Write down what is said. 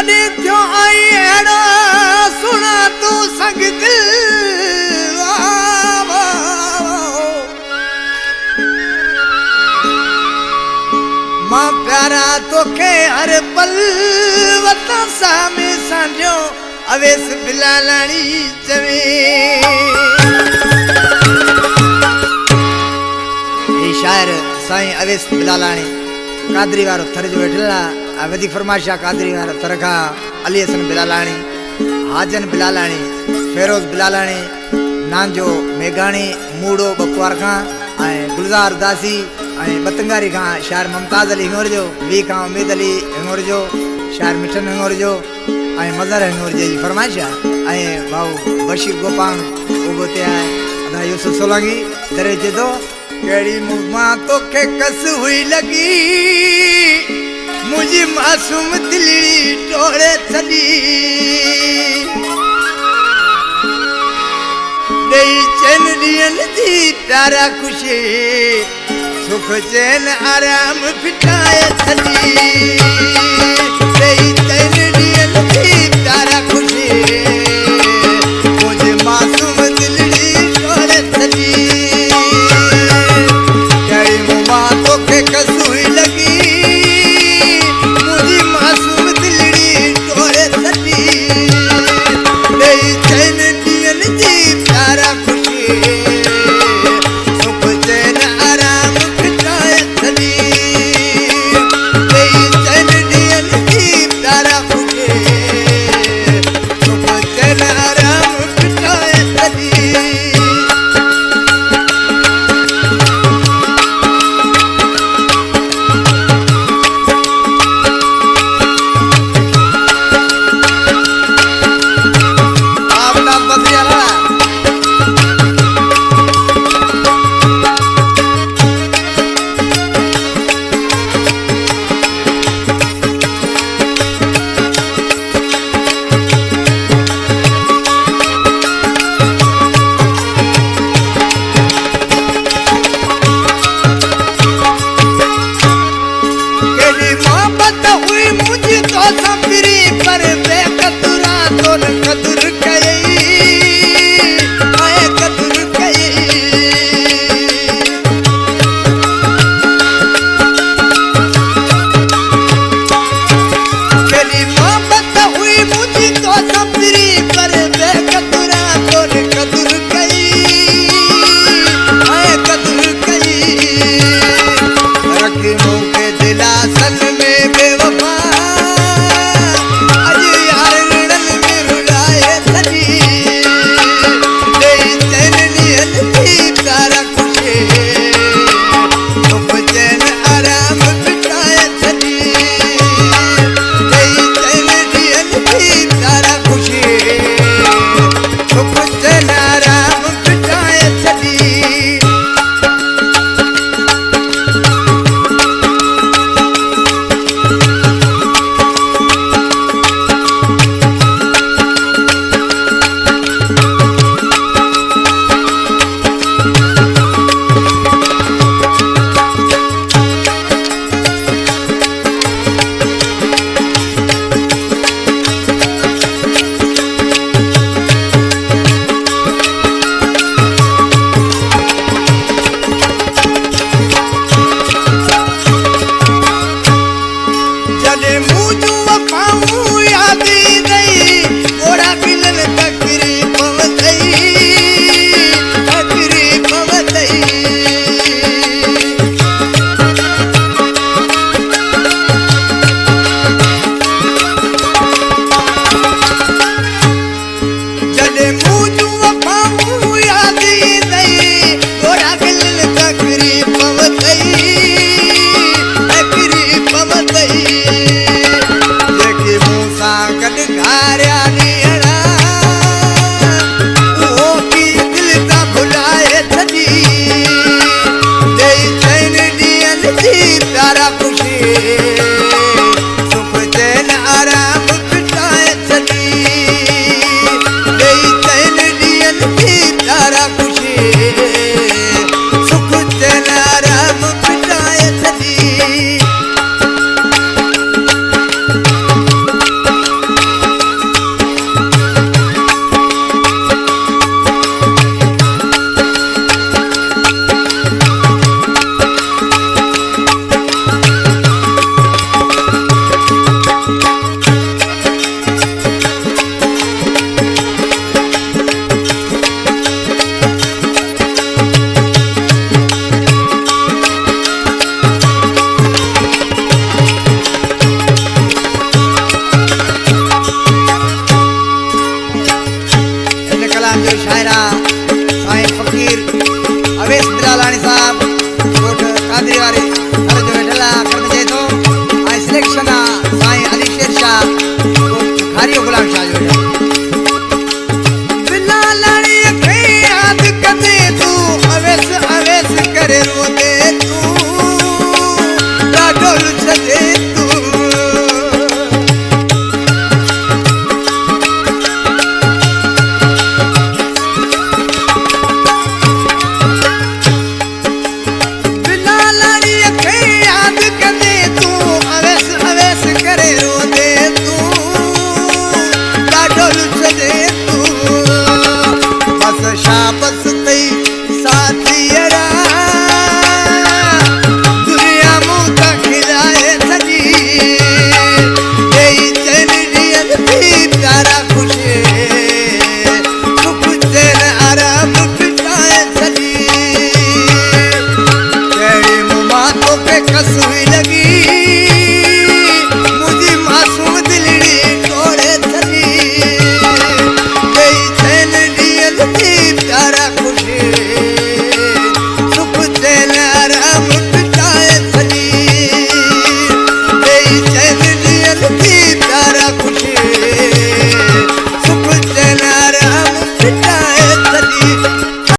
कदी थियो आई एड़ो सुना तू संग दिल मां प्यारा तोखे हर पल वता सामे सांझो अवेस बिलालाणी चवे ये शायर साईं अवेस बिलालाणी कादरी वारो थर जो वेठला वधी फरमाइशा कादरी वारो थर का अली हसन बिलालाणी हाजन बिलालाणी फेरोज बिलालाणी नांजो मेघाणी मूड़ो बकवार खां गुलजार दासी बतंगारी खां शायर मुमताज अली हिंगोर जो वी खां उम्मीद अली हिंगोर जो शायर मिठन हिंगोर जो मज़र हिंगोर जी फरमाइशा भाऊ बशीर गोपांग उगोते आए अदा यूसुफ सोलंगी दरे जेदो केड़ी मुमा तोखे कस हुई लगी मुझी मासूम दिलड़ी टोड़े छड़ी देई चैन दियन दी प्यारा खुशी सुख चैन आराम फिटाए छड़ी देई चैन दियन दी प्यारा खुशी मुझे मासूम दिलड़ी टोड़े छड़ी केड़ी मुमा तोखे कस हुई लगी मुझी मासूम दिलड़ी टोड़े छड़ी देई चैन दियन दी प्यारा खुशी सुख चैन आराम फिटाए छड़ी देई चैन दियन दी प्यारा खुशी सुख चैन आराम फिटाए छड़ी बिटा